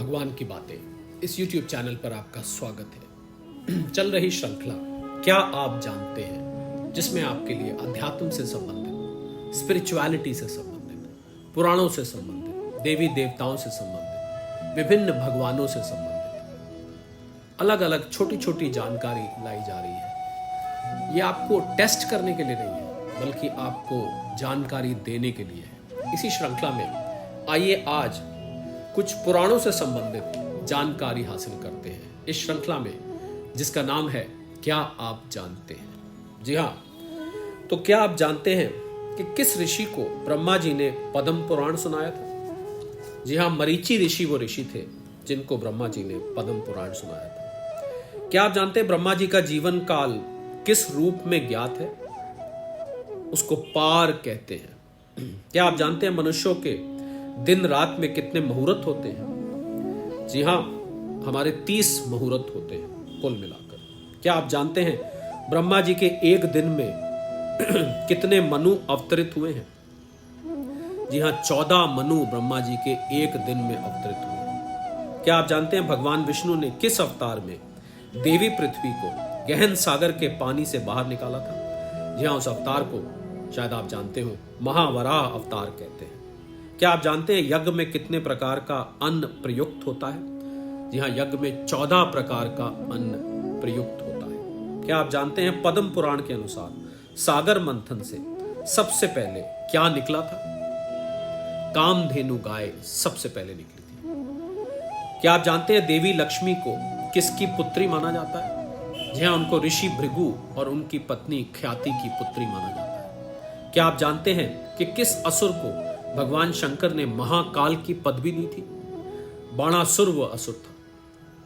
भगवान की बातें इस YouTube चैनल पर आपका स्वागत है। चल रही श्रृंखला क्या आप जानते हैं, जिसमें आपके लिए अध्यात्म से संबंधित, स्पिरिचुअलिटी से संबंधित, पुराणों से संबंधित, देवी देवताओं से संबंधित, विभिन्न भगवानों से संबंधित अलग अलग छोटी छोटी जानकारी लाई जा रही है। ये आपको टेस्ट करने के लिए नहीं है, बल्कि आपको जानकारी देने के लिए है। इसी श्रृंखला में आइए आज कुछ पुराणों से संबंधित जानकारी हासिल करते हैं इस श्रृंखला में, जिसका नाम है क्या आप जानते हैं। जी हाँ, तो क्या आप जानते हैं कि किस ऋषि को ब्रह्मा जी ने पद्म पुराण सुनाया था? जी हाँ, मरीचि ऋषि वो ऋषि थे जिनको ब्रह्मा जी ने पद्म पुराण सुनाया था। क्या आप जानते हैं ब्रह्मा जी का जीवन काल किस रूप में ज्ञात है? उसको पार कहते हैं। क्या आप जानते हैं मनुष्यों के दिन रात में कितने मुहूर्त होते हैं? जी हाँ, हमारे 30 मुहूर्त होते हैं कुल मिलाकर। क्या आप जानते हैं ब्रह्मा जी के एक दिन में कितने मनु अवतरित हुए हैं? जी हाँ, 14 मनु ब्रह्मा जी के एक दिन में अवतरित हुए हैं। क्या आप जानते हैं भगवान विष्णु ने किस अवतार में देवी पृथ्वी को गहन सागर के पानी से बाहर निकाला था? जी हाँ, उस अवतार को शायद आप जानते हो, महावराह अवतार कहते हैं। क्या आप जानते हैं यज्ञ में कितने प्रकार का अन्न प्रयुक्त होता है? जी हाँ, यज्ञ में 14 प्रकार का अन्न प्रयुक्त होता है। क्या आप जानते हैं पद्म पुराण के अनुसार सागर मंथन से सबसे पहले क्या निकला था? कामधेनु गाय सबसे पहले निकली थी। क्या आप जानते हैं देवी लक्ष्मी को किसकी पुत्री माना जाता है? जी हाँ, उनको ऋषि भृगु और उनकी पत्नी ख्याति की पुत्री माना जाता है। क्या आप जानते हैं कि किस असुर को भगवान शंकर ने महाकाल की पदवी दी थी? बाणासुर वो असुर था।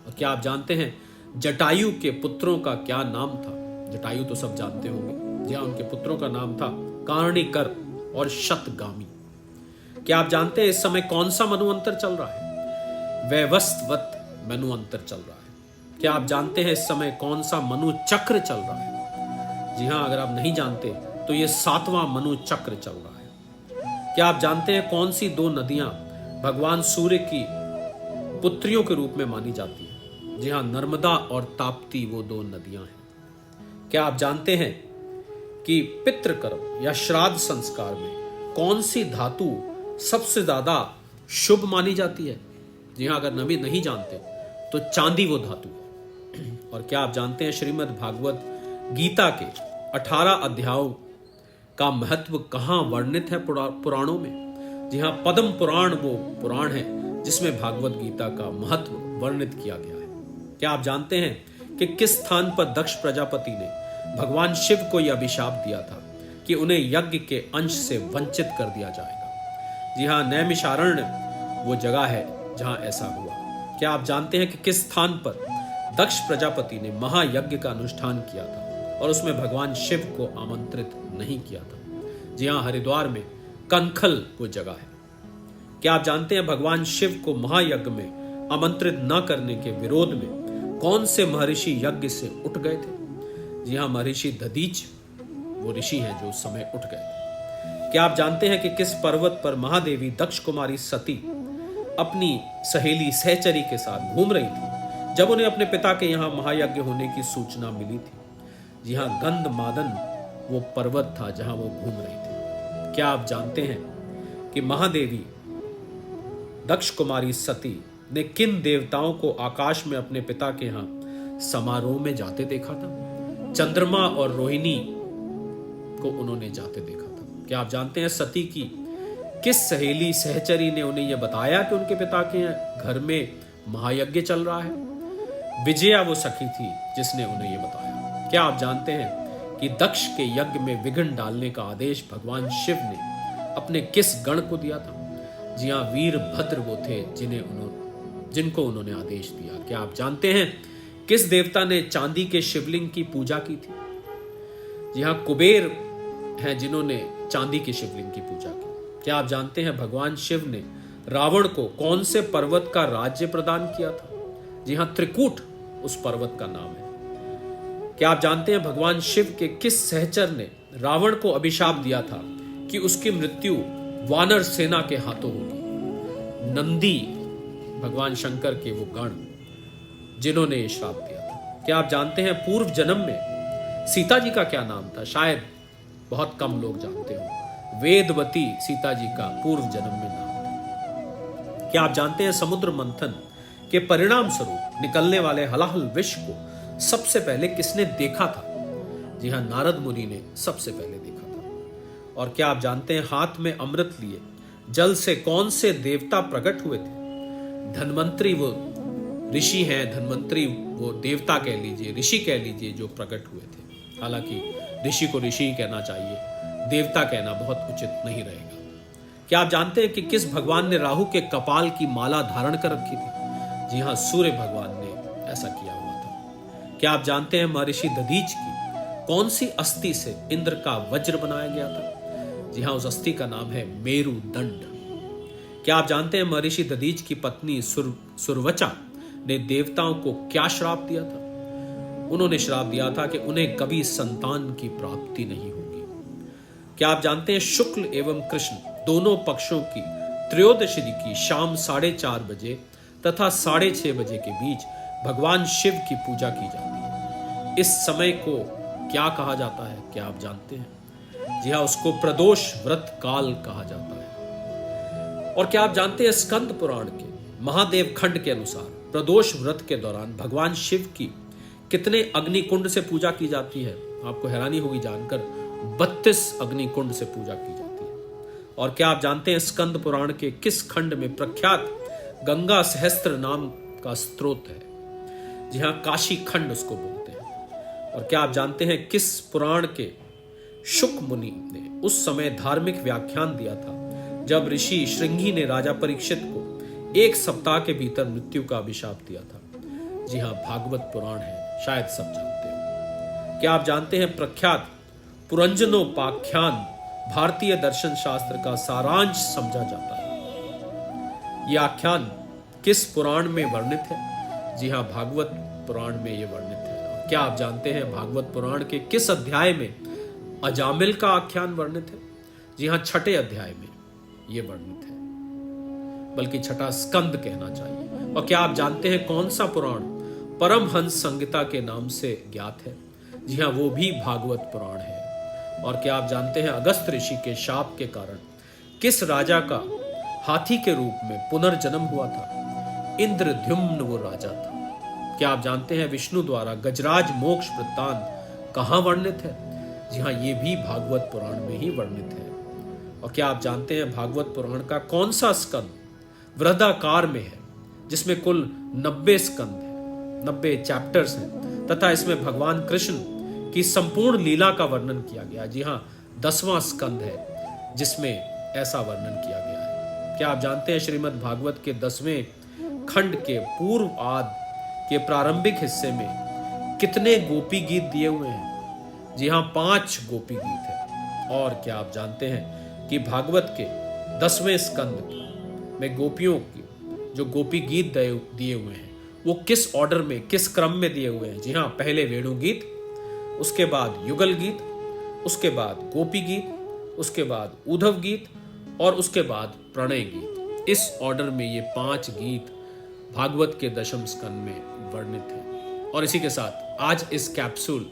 और क्या आप जानते हैं जटायु के पुत्रों का क्या नाम था? जटायु तो सब जानते होंगे। जी हाँ, उनके पुत्रों का नाम था कार्णिकर और शतगामी। क्या आप जानते हैं इस समय कौन सा मनुअंतर चल रहा है? वैवस्वत मनुअंतर चल रहा है। क्या आप जानते हैं इस समय कौन सा मनु चक्र चल रहा है? जी हाँ, अगर आप नहीं जानते तो ये 7वां मनु चक्र चल रहा है। क्या आप जानते हैं कौन सी 2 नदियां भगवान सूर्य की पुत्रियों के रूप में मानी जाती हैं? जी हाँ, नर्मदा और ताप्ती वो 2 नदियां हैं। क्या आप जानते हैं कि पितृकर्म या श्राद्ध संस्कार में कौन सी धातु सबसे ज्यादा शुभ मानी जाती है? जी हाँ, अगर नबी नहीं जानते तो चांदी वो धातु है। और क्या आप जानते हैं श्रीमद् भागवत गीता के 18 अध्यायों का महत्व कहां वर्णित है पुराणों में? जी हाँ, पद्म पुराण वो पुराण है जिसमें भागवत गीता का महत्व वर्णित किया गया है। क्या आप जानते हैं कि किस स्थान पर दक्ष प्रजापति ने भगवान शिव को यह अभिशाप दिया था कि उन्हें यज्ञ के अंश से वंचित कर दिया जाएगा? जी हाँ, नैमिषारण्य वो जगह है जहां ऐसा हुआ। क्या आप जानते हैं कि किस स्थान पर दक्ष प्रजापति ने महायज्ञ का अनुष्ठान किया था और उसमें भगवान शिव को आमंत्रित नहीं किया था? जी हाँ, हरिद्वार में कनखल वो जगह है। क्या आप जानते हैं भगवान शिव को महायज्ञ में आमंत्रित न करने के विरोध में कौन से महर्षि यज्ञ से उठ गए थे? जी हाँ, महर्षि दधीच वो ऋषि हैं जो उस समय उठ गए थे। क्या आप जानते हैं कि किस पर्वत पर महादेवी दक्ष कुमारी सती अपनी सहेली सहचरी के साथ घूम रही थी जब उन्हें अपने पिता के यहाँ महायज्ञ होने की सूचना मिली थी? जी हाँ, गंधमादन वो पर्वत था जहां वो घूम रही थी। क्या आप जानते हैं कि महादेवी दक्ष कुमारी सती ने किन देवताओं को आकाश में अपने पिता के यहाँ समारोह में जाते देखा था? चंद्रमा और रोहिणी को उन्होंने जाते देखा था। क्या आप जानते हैं सती की किस सहेली सहचरी ने उन्हें यह बताया कि उनके पिता के घर में महायज्ञ चल रहा है? विजया वो सखी थी जिसने उन्हें यह बताया। क्या आप जानते हैं कि दक्ष के यज्ञ में विघ्न डालने का आदेश भगवान शिव ने अपने किस गण को दिया था? जी हाँ, वीरभद्र वो थे जिनको उन्होंने आदेश दिया। क्या आप जानते हैं किस देवता ने चांदी के शिवलिंग की पूजा की थी? जी हाँ, कुबेर हैं जिन्होंने चांदी के शिवलिंग की पूजा की। क्या आप जानते हैं भगवान शिव ने रावण को कौन से पर्वत का राज्य प्रदान किया था? जी हाँ, त्रिकूट उस पर्वत का नाम है। क्या आप जानते हैं भगवान शिव के किस सहचर ने रावण को अभिशाप दिया था कि उसकी मृत्यु वानर सेना के हाथों होगी? नंदी भगवान शंकर के वो गण जिन्होंने ये श्राप दिया था। क्या आप जानते हैं पूर्व जन्म में सीता जी का क्या नाम था? शायद बहुत कम लोग जानते हो। वेदवती सीता जी का पूर्व जन्म में नाम था। क्या आप जानते हैं समुद्र मंथन के परिणाम स्वरूप निकलने वाले हलाहल विष को सबसे पहले किसने देखा था? जी हाँ, नारद मुनि ने सबसे पहले देखा था। और क्या आप जानते हैं हाथ में अमृत लिए जल से कौन से देवता प्रकट हुए थे? धन्वंतरी वो ऋषि हैं, धन्वंतरी वो देवता कह लीजिए, ऋषि कह लीजिए, जो प्रकट हुए थे। हालांकि ऋषि को ऋषि ही कहना चाहिए, देवता कहना बहुत उचित नहीं रहेगा। क्या आप जानते हैं कि किस भगवान ने राहु के कपाल की माला धारण कर रखी थी? जी हाँ, सूर्य भगवान ने ऐसा किया हुआ था। क्या आप जानते हैं महर्षि दधीच की कौन सी अस्थि से इंद्र का वज्र बनाया गया था? जी हाँ, उस अस्थि का नाम है मेरुदंड। क्या आप जानते हैं महर्षि दधीच की पत्नी सुरवचा ने देवताओं को क्या श्राप दिया था? उन्होंने श्राप दिया था कि उन्हें कभी संतान की प्राप्ति नहीं होगी। क्या आप जानते हैं शुक्ल एवं कृष्ण दोनों पक्षों की त्रयोदशी की शाम 4:30 बजे तथा 6:30 बजे के बीच भगवान शिव की पूजा की जाती है। इस समय को क्या कहा जाता है? क्या आप जानते हैं? जी हाँ, उसको प्रदोष व्रत काल कहा जाता है। और क्या आप जानते हैं स्कंद पुराण के महादेव खंड के अनुसार प्रदोष व्रत के दौरान भगवान शिव की कितने अग्निकुंड से पूजा की जाती है? आपको हैरानी होगी जानकर 32 अग्निकुंड से पूजा की जाती है। और क्या आप जानते हैं स्कंद पुराण के किस खंड में प्रख्यात गंगा सहस्त्र नाम का स्रोत है? जी हाँ, काशी खंड उसको बोलते हैं। और क्या आप जानते हैं किस पुराण के शुक मुनि ने उस समय धार्मिक व्याख्यान दिया था जब ऋषि श्रृंगी ने राजा परीक्षित को 1 सप्ताह के भीतर मृत्यु का अभिशाप दिया था? जी हाँ, भागवत पुराण है, शायद सब जानते हो। क्या आप जानते हैं प्रख्यात पुरंजनोपाख्यान भारतीय दर्शन शास्त्र का सारांश समझा जाता है? यह आख्यान किस पुराण में वर्णित है? जी हाँ, भागवत पुराण में यह वर्णित है। क्या आप जानते हैं भागवत पुराण के किस अध्याय में अजामिल का आख्यान वर्णित है? जी हाँ, 6ठे अध्याय में यह वर्णित है, बल्कि 6ठा स्कंद कहना चाहिए। और क्या आप जानते हैं कौन सा पुराण परमहंस संहिता के नाम से ज्ञात है? जी हाँ, वो भी भागवत पुराण है। और क्या आप जानते हैं अगस्त ऋषि के शाप के कारण किस राजा का हाथी के रूप में पुनर्जन्म हुआ था? इंद्रद्युम्न वो राजा था। क्या आप जानते हैं विष्णु द्वारा गजराज मोक्ष वृत्तांत कहाँ वर्णित है? जी हाँ, ये भी भागवत पुराण में ही वर्णित है। और क्या आप जानते हैं भागवत पुराण का कौन सा स्कंद वृहदाकार में है, जिसमें कुल 90 स्कंद है, 90 चैप्टर्स हैं, तथा इसमें भगवान कृष्ण की संपूर्ण लीला का वर्णन किया गया? जी हाँ, 10वां स्कंद है जिसमें ऐसा वर्णन किया गया है। क्या आप जानते हैं श्रीमद् भागवत के 10वें खंड के पूर्व आद के प्रारंभिक हिस्से में कितने गोपी गीत दिए हुए हैं? जी हाँ, 5 गोपी गीत है। और क्या आप जानते हैं कि भागवत के 10वें स्कंद में गोपियों की जो गोपी गीत दिए हुए हैं वो किस ऑर्डर में, किस क्रम में दिए हुए हैं? जी हाँ, पहले वेणु गीत, उसके बाद युगल गीत, उसके बाद गोपी गीत, उसके बाद उद्धव गीत और उसके बाद प्रणय गीत। इस ऑर्डर में ये 5 गीत भागवत के 10वें स्कंद में वर्णित है। और इसी के साथ आज इस कैप्सूल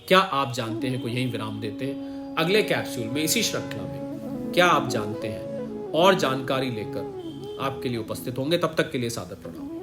क्या आप जानते हैं को यहीं विराम देते हैं। अगले कैप्सूल में इसी श्रृंखला में क्या आप जानते हैं और जानकारी लेकर आपके लिए उपस्थित होंगे। तब तक के लिए सादर प्रणाम।